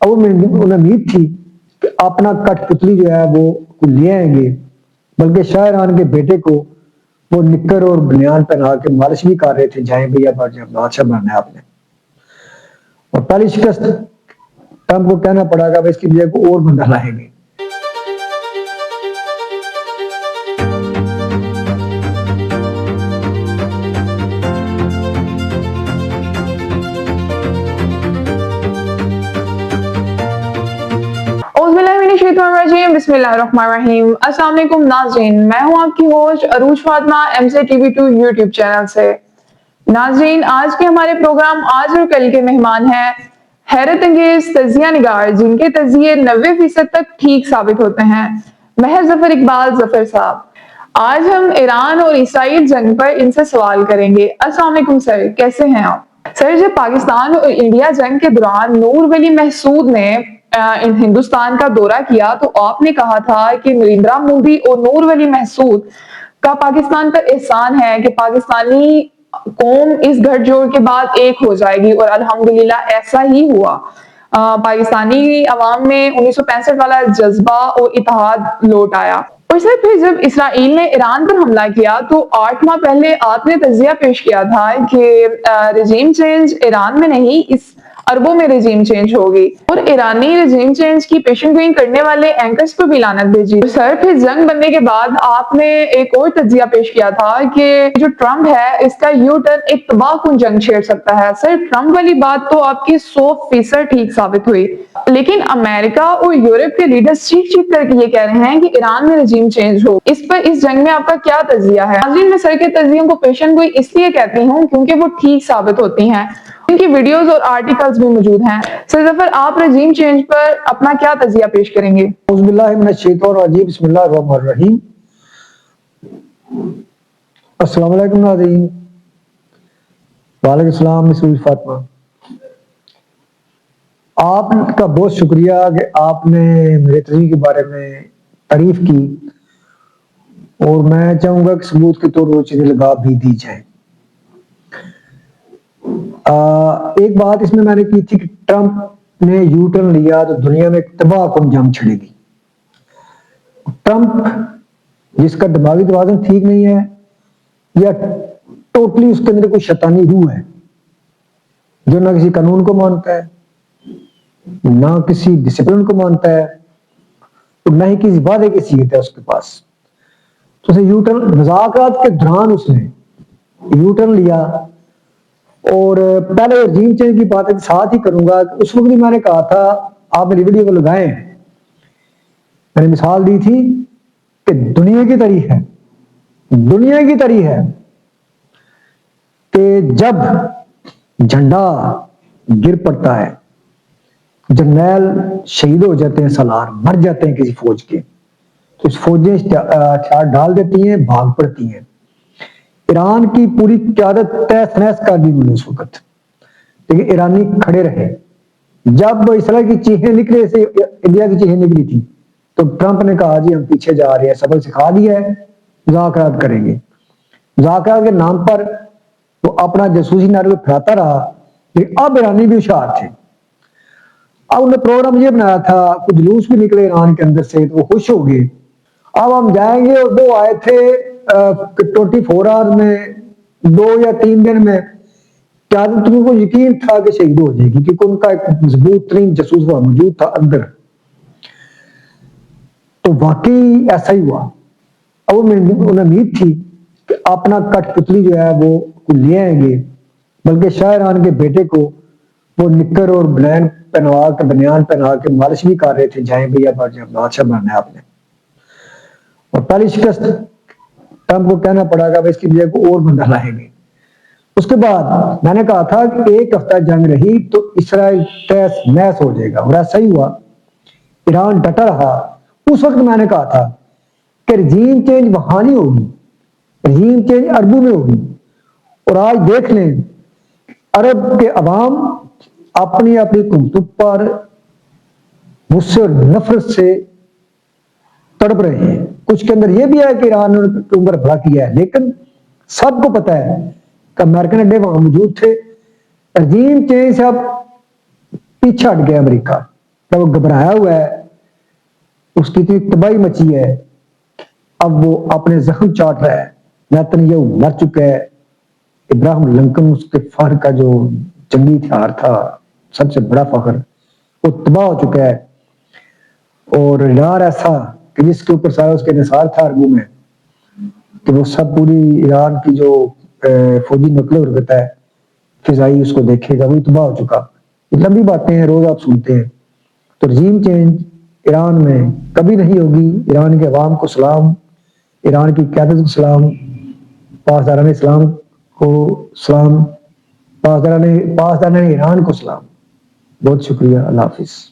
अब उन्हें उम्मीद थी कि अपना कठपुतली जो है वो ले आएंगे, बल्कि शाह ईरान के बेटे को वो निक्कर और बनियान पहना के मालिश भी कर रहे थे, जाए भैया बादशाह बनना है आपने। और पहली शिकस्त ट्रंप को कहना पड़ा कि इसकी वजह को और बंदा लाएंगे। बिस्मिल्लाहिर्रहमानिर्रहीम। अस्सलाम वालेकुम नाज़रीन, मैं हूं आपकी होस्ट अरूज फातिमा MCTV2 यूट्यूब चैनल से। नाज़रीन, आज के हमारे प्रोग्राम आज और कल के मेहमान हैं हैरत अंगेज तजिया निगार, जिनके तजिए 90% तक ठीक साबित होते हैं, महर जफर इकबाल जफर साहब। आज हम ईरान और इसराइल जंग पर इनसे सवाल करेंगे। अस्सलाम वालेकुम सर, कैसे हैं आप? सर, जब पाकिस्तान और इंडिया जंग के दौरान नूर वली महसूद ने हिंदुस्तान का दौरा किया तो आपने कहा था कि नरेंद्र मोदी और नूर वली महसूद का पाकिस्तान पर एहसान है कि पाकिस्तानी कौम इस गठजोड़ के बाद एक हो जाएगी, और अल्हम्दुलिल्लाह ऐसा ही हुआ। पाकिस्तानी अवाम में 1965 वाला जज्बा और इत्तेहाद लौट आया। और सर, फिर जब इसराइल ने ईरान पर हमला किया तो 8 माह पहले आपने तजिया पेश किया था कि रेजिम चेंज ईरान में नहीं, इस अरबों में रेजिम चेंज होगी, और ईरानी रेजिम चेंज की पेशन गोइंग करने वाले एंकर्स पर भी लानत भेजी। सर, फिर जंग बनने के बाद आपने एक और तजिया पेश किया था कि जो ट्रंप है इसका यू टर्न एक तबाहकुन जंग छेड़ सकता है। सर, ट्रंप वाली बात तो आपकी 100% ठीक साबित हुई, लेकिन अमेरिका और यूरोप के लीडर्स चीख चीख करके ये कह रहे हैं कि ईरान में रेजिम चेंज हो। इस पर इस जंग में आपका क्या तजिया है? मैं सर के तजियों को पेशन गोई इसलिए कहती हूँ क्योंकि वो ठीक साबित होती हैं, इनकी वीडियोस और आर्टिकल्स भी मौजूद हैं। सर जफर, आप रेजिम चेंज पर अपना क्या तजिया पेश करेंगे? बिस्मिल्लाहिर्रहमानिर्रहीम। अस्सलाम वालेकुम नाज़रीन। वालेकुम सलाम मिस फातिमा। आपका बहुत शुक्रिया कि आपने मेरे तस्वीर के बारे में तारीफ की, और मैं चाहूंगा कि सबूत के तौर पर चीजें लगा भी दी जाए। एक बात इसमें मैंने की थी कि ट्रंप ने यू टर्न लिया तो दुनिया में तबाहकुन जंग छिड़ेगी। ट्रंप जिसका दिमागी तवाज़ुन ठीक नहीं है, या टोटली उसके अंदर कोई शैतानी रूह है, जो ना किसी कानून को मानता है, ना किसी डिसिप्लिन को मानता है, तो ना ही किसी वादे की सीयत है उसके पास। तो उसे यू टर्न मुज़ाकरात के दौरान उसने यू टर्न लिया। और पहले रेजिम चेंज की बात साथ ही करूंगा। उस वक्त भी मैंने कहा था, आप मेरी वीडियो को लगाएं, मैंने मिसाल दी थी कि दुनिया की तारीख है कि जब झंडा गिर पड़ता है, जर्नैल शहीद हो जाते हैं, सलार मर जाते हैं किसी फौज के, तो इस फौजें हथियार डाल देती हैं, भाग पड़ती हैं। ईरान की पूरी क़यादत तहस नहस कर दी उन्होंने उस वक्त, लेकिन ईरानी खड़े रहे। जब इसराइल की चीखें निकले से इंडिया की चीखें निकली थी, तो ट्रंप ने कहा जी हम पीछे जा रहे हैं, सबक सिखा दिया है, मुज़ाकरात करेंगे। मुज़ाकरात के नाम पर वो अपना जासूसी नारे फैलाता रहा, लेकिन अब ईरानी भी होशियार थे। अब उन्होंने प्रोग्राम ये बनाया था, कुछ जुलूस भी निकले ईरान के अंदर से, तो वो खुश हो गए, अब हम जाएंगे। और वो आए थे 24 आवर्स में, 2 या 3 दिन में क़यादत को यकीन था कि शहीद हो जाएगी, क्योंकि उनका एक मजबूत तरीन जासूस मौजूद था अंदर। तो वाकई ऐसा ही हुआ। अब उन्हें उम्मीद थी कि अपना कठपुतली जो है वो ले आएंगे, बल्कि शाह ईरान के बेटे को वो निक्कर और बनियान पहना के मालिश भी कर रहे थे, जाए भैया बादशाह बनना है आपने। और पहली शिकस्त ट्रंप को कहना पड़ा कि इसकी वजह को और बंदा लाएंगे। उसके बाद मैंने कहा था कि एक हफ्ता जंग रही तो इसराइल तहस नहस हो जाएगा, और ऐसा ही हुआ। ईरान डटा रहा। उस वक्त मैंने कहा था कि रेजिम चेंज वहां नहीं होगी, रेजिम चेंज अरबों में होगी। और आज देख लें, अरब के अवाम अपनी अपनी हुकूमतों पर गुस्से और नफरत से तड़प रहे हैं। कुछ के अंदर यह भी है कि ईरान ने उनका भला किया है, लेकिन सबको पता है कि अमेरिकन अड्डे वहां मौजूद थे। रेजिम चेंज से अब पीछे हट गया अमेरिका। جب وہ گھبرایا ہوا ہے، اس کی اتنی تباہی مچی ہے، اب وہ اپنے زخم چاٹ رہا ہے. نیتنیاہو مر چکا ہے، ابراہیم لنکن اس کے فخر کا جو جنگی ہتھیار تھا، سب سے بڑا فخر، وہ تباہ ہو چکا ہے. اور ریڈار ایسا کہ جس کے اوپر سارا اس کے نثار تھا عربوں میں، کہ وہ سب پوری ایران کی جو فوجی نقل و حرکت ہے فضائی اس کو دیکھے گا، وہ تباہ ہو چکا. یہ لمبی باتیں ہیں، روز آپ سنتے ہیں. تو رجیم چینج ایران میں کبھی نہیں ہوگی. ایران کے عوام کو سلام، ایران کی قیادت کو سلام، پاسداران اسلام کو سلام، پاسداران ایران کو سلام. بہت شکریہ. اللہ حافظ.